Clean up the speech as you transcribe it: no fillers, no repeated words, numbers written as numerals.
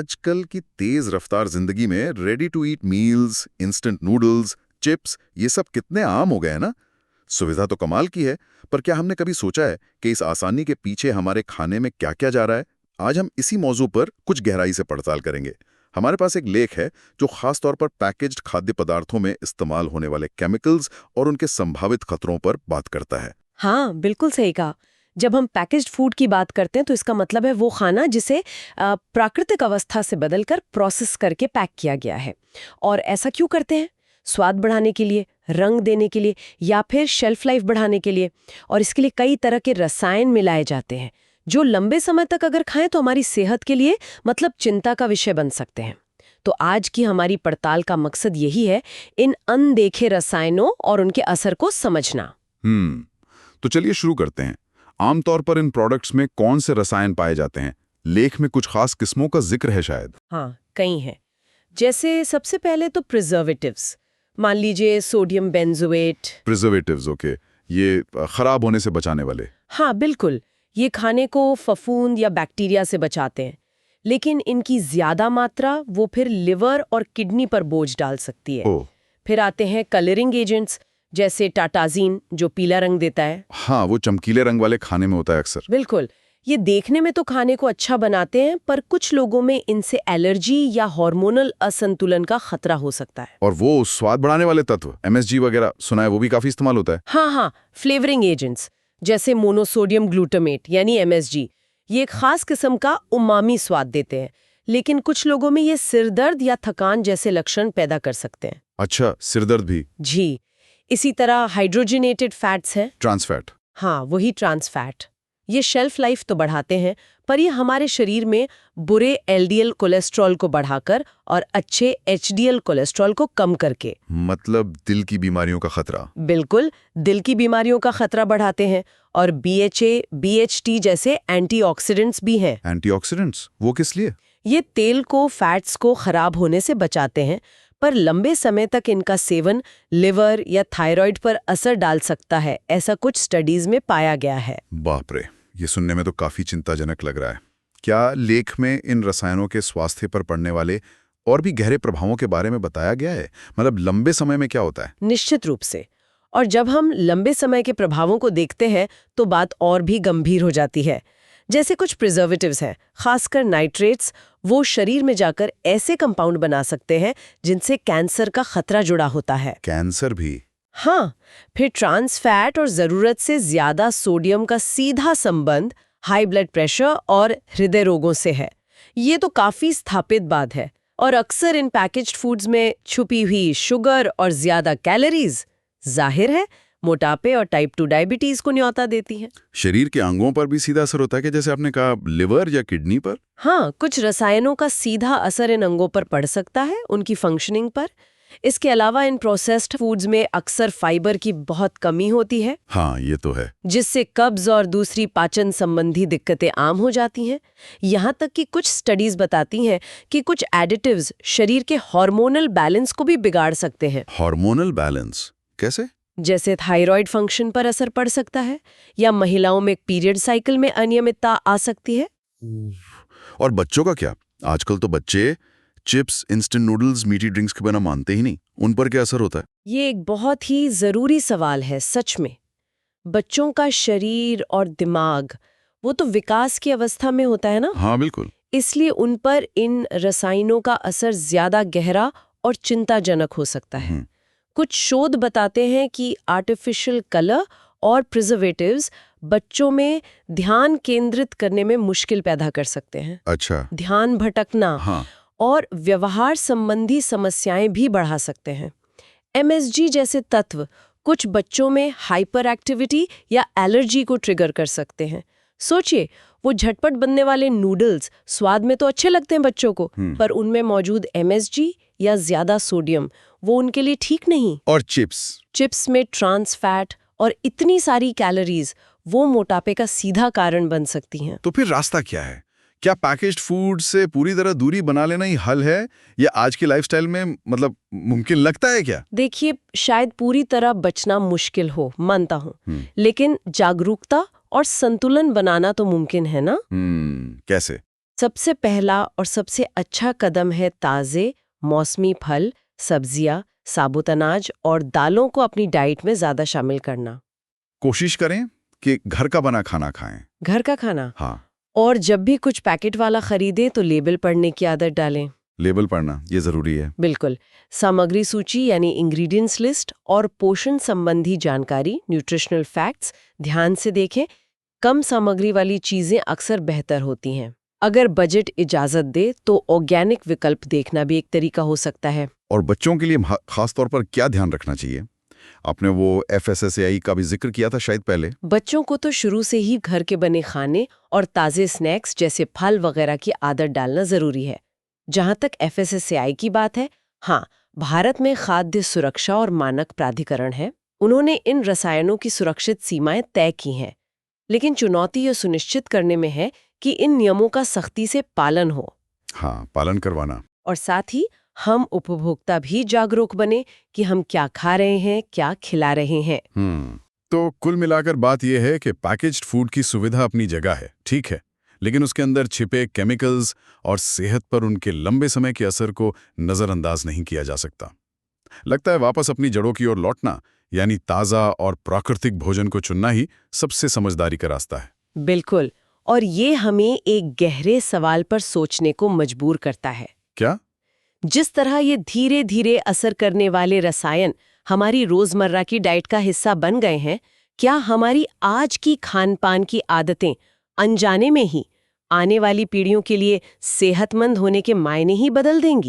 आजकल की तेज रफ्तार जिंदगी में ready to eat meals, instant noodles, chips ये सब कितने आम हो गए हैं ना। सुविधा तो कमाल की है, पर क्या हमने कभी सोचा है कि इस आसानी के पीछे हमारे खाने में क्या क्या जा रहा है? आज हम इसी मौजू पर कुछ गहराई से पड़ताल करेंगे। हमारे पास एक लेख है जो खास तौर पर पैकेज्ड खाद्य पदार्थों में इस्तेमाल होने वाले केमिकल्स और उनके संभावित खतरों पर बात करता है। हाँ, बिल्कुल सही कहा। जब हम पैकेज्ड फूड की बात करते हैं तो इसका मतलब है वो खाना जिसे प्राकृतिक अवस्था से बदलकर प्रोसेस करके पैक किया गया है। और ऐसा क्यों करते हैं? स्वाद बढ़ाने के लिए, रंग देने के लिए या फिर शेल्फ लाइफ बढ़ाने के लिए। और इसके लिए कई तरह के रसायन मिलाए जाते हैं जो लंबे समय तक अगर खाएं तो हमारी सेहत के लिए मतलब चिंता का विषय बन सकते हैं। तो आज की हमारी पड़ताल का मकसद यही है, इन अनदेखे रसायनों और उनके असर को समझना। तो चलिए शुरू करते हैं। आमतौर पर इन प्रोडक्ट्स में कौन से रसायन पाए जाते हैं? लेख में कुछ खास किस्मों का जिक्र है शायद। हाँ, कई हैं। जैसे सबसे पहले तो प्रिजर्वेटिव्स, मान लीजिए सोडियम बेंजोएट। प्रिजर्वेटिव्स, ओके, ये खराब होने से बचाने वाले। हाँ बिल्कुल, ये खाने को फफूंद या बैक्टीरिया से बचाते हैं, लेकिन इनकी ज्यादा मात्रा वो फिर लिवर और किडनी पर बोझ डाल सकती है। फिर आते हैं कलरिंग एजेंट्स, जैसे टाटाजीन जो पीला रंग देता है। हाँ, वो चमकीले रंग वाले खाने में होता है अक्सर। बिल्कुल, ये देखने में तो खाने को अच्छा बनाते हैं, पर कुछ लोगों में इनसे एलर्जी या हार्मोनल असंतुलन का खतरा हो सकता है। और वो स्वाद बढ़ाने वाले तत्व MSG वगैरह सुना है, वो भी काफी इस्तेमाल होता है। हाँ, फ्लेवरिंग एजेंट्स जैसे मोनोसोडियम ग्लूटामेट यानी MSG, ये एक खास किस्म का उमामी स्वाद देते हैं, लेकिन कुछ लोगों में ये सिरदर्द या थकान जैसे लक्षण पैदा कर सकते हैं। अच्छा, सिरदर्द भी? जी। इसी तरह हाइड्रोजनेटेड फैट्स हैं। ट्रांसफैट? हाँ, वही ट्रांसफैट। ये शेल्फ लाइफ तो बढ़ाते हैं, पर ये हमारे शरीर में बुरे LDL कोलेस्ट्रॉल को बढ़ाकर और अच्छे HDL कोलेस्ट्रॉल को कम करके, मतलब दिल की बीमारियों का खतरा। बिल्कुल, दिल की बीमारियों का खतरा बढ़ाते हैं। और BHA, BHT जैसे एंटीऑक्सीडेंट्स भी हैं। एंटीऑक्सीडेंट्स वो किस लिए? ये तेल को, फैट्स को खराब होने से बचाते हैं, पर लंबे समय तक इनका सेवन लिवर या थायराइड पर असर डाल सकता है, ऐसा कुछ स्टडीज में पाया गया है। बाप रे, ये सुनने में तो काफी चिंताजनक लग रहा है। क्या लेख में इन रसायनों के स्वास्थ्य पर पड़ने वाले और भी गहरे प्रभावों के बारे में बताया गया है? मतलब लंबे समय में क्या होता है? निश्चित रूप से। और जब हम लंबे समय के प्रभावों को देखते हैं तो बात और भी गंभीर हो जाती है। जैसे कुछ प्रिजर्वेटिव्स हैं, खासकर नाइट्रेट्स, वो शरीर में जाकर ऐसे कंपाउंड बना सकते हैं जिनसे कैंसर का खतरा जुड़ा होता है। कैंसर भी? हाँ, फिर ट्रांस फैट और जरूरत से ज्यादा सोडियम का सीधा संबंध हाई ब्लड प्रेशर और हृदय रोगों से है। ये तो काफी स्थापित बात है। और अक्सर इन पैकेज्ड फूड्स में छुपी हुई शुगर और ज्यादा कैलोरीज जाहिर है मोटापे और टाइप 2 डायबिटीज को न्योता देती हैं। शरीर के अंगों पर भी सीधा असर होता है कि जैसे आपने कहा लिवर या किडनी पर? हाँ, कुछ रसायनों का सीधा असर इन अंगों पर पड़ सकता है, उनकी फंक्शनिंग पर। इसके अलावा इन प्रोसेस्ड फूड्स में अक्सर फाइबर की बहुत कमी होती है। हाँ, ये तो है, जिससे कब्ज और दूसरी पाचन संबंधी दिक्कतें आम हो जाती हैं। यहाँ तक कि कुछ स्टडीज बताती हैं कि कुछ एडिटिव्स शरीर के हार्मोनल बैलेंस को भी बिगाड़ सकते हैं। हार्मोनल बैलेंस कैसे? जैसे थायराइड फंक्शन पर असर पड़ सकता है, या महिलाओं में पीरियड साइकिल में अनियमितता आ सकती है। और बच्चों का क्या? आजकल तो बच्चे चिप्स, इंस्टेंट नूडल्स, मीठी ड्रिंक्स के बिना मानते ही नहीं। उन पर क्या असर होता है? ये एक बहुत ही जरूरी सवाल है सच में। बच्चों का शरीर और दिमाग वो तो विकास की अवस्था में होता है ना। हाँ बिल्कुल। इसलिए उन पर इन रसायनों का असर ज्यादा गहरा और चिंताजनक हो सकता है। कुछ शोध बताते हैं कि आर्टिफिशियल कलर और प्रिजर्वेटिव्स बच्चों में ध्यान केंद्रित करने में मुश्किल पैदा कर सकते हैं। अच्छा। ध्यान भटकना, हाँ। और व्यवहार संबंधी समस्याएं भी बढ़ा सकते हैं। MSG जैसे तत्व कुछ बच्चों में हाइपर एक्टिविटी या एलर्जी को ट्रिगर कर सकते हैं। सोचिए, वो झटपट बनने वाले नूडल्स स्वाद में तो अच्छे लगते हैं बच्चों को, पर उनमें मौजूद MSG या ज्यादा सोडियम वो उनके लिए ठीक नहीं। और चिप्स में ट्रांस फैट और इतनी सारी कैलोरीज वो मोटापे का सीधा कारण बन सकती हैं। तो फिर रास्ता क्या है? क्या पैकेज्ड फूड से पूरी तरह दूरी बना लेना ही हल है, या आज की लाइफस्टाइल में मतलब मुमकिन लगता है क्या? देखिए, शायद पूरी तरह बचना मुश्किल हो, मानता हूँ, लेकिन जागरूकता और संतुलन बनाना तो मुमकिन है ना। कैसे? सबसे पहला और सबसे अच्छा कदम है ताज़े, मौसमी फल, सब्जियां, साबुत अनाज और दालों को अपनी डाइट में ज़्यादा शामिल करना। कोशिश करें कि घर का बना खाना खाएं। घर का खाना। हाँ, और जब भी कुछ पैकेट वाला खरीदें तो लेबल पढ़ने की आदत डालें। लेबल पढ़ना ये ज़रूरी है। बिल्कुल। सामग्री सूची यानी इंग्रेडिएंट्स लिस्ट और पोषण संबंधी जानकारी, न्यूट्रिशनल फैक्ट्स ध्यान से देखें। कम सामग्री वाली चीज़ें अक्सर बेहतर होती हैं। अगर बजट इजाज़त दे तो ऑर्गेनिक विकल्प देखना भी एक तरीका हो सकता है। और बच्चों के लिए खास तौर पर क्या ध्यान रखना चाहिए? आपने वो FSSAI का भी जिक्र किया था शायद पहले। बच्चों को तो शुरू से ही घर के बने खाने और ताज़े स्नैक्स जैसे फल वगैरह की आदत डालना ज़रूरी है। जहाँ तक FSSAI की बात है, हाँ, भारत में खाद्य सुरक्षा और मानक प्राधिकरण है। उन्होंने इन रसायनों की सुरक्षित सीमाएं तय की हैं। लेकिन चुनौती यह सुनिश्चित करने में है कि इन नियमों का सख्ती से पालन हो। हाँ, पालन करवाना। और साथ ही हम उपभोक्ता भी जागरूक बने कि हम क्या खा रहे हैं, क्या खिला रहे हैं। तो कुल मिलाकर बात यह है कि पैकेज्ड फूड की सुविधा अपनी जगह है, ठीक है, लेकिन उसके अंदर छिपे केमिकल्स और सेहत पर उनके लंबे समय के असर को नज़रअंदाज नहीं किया जा सकता। लगता है वापस अपनी जड़ों की ओर लौटना, यानी ताज़ा और प्राकृतिक भोजन को चुनना ही सबसे समझदारी का रास्ता है। बिल्कुल। और ये हमें एक गहरे सवाल पर सोचने को मजबूर करता है। क्या? जिस तरह ये धीरे धीरे असर करने वाले रसायन हमारी रोजमर्रा की डाइट का हिस्सा बन गए हैं, क्या हमारी आज की खान-पान की आदतें अनजाने में ही आने वाली पीढ़ियों के लिए सेहतमंद होने के मायने ही बदल देंगी?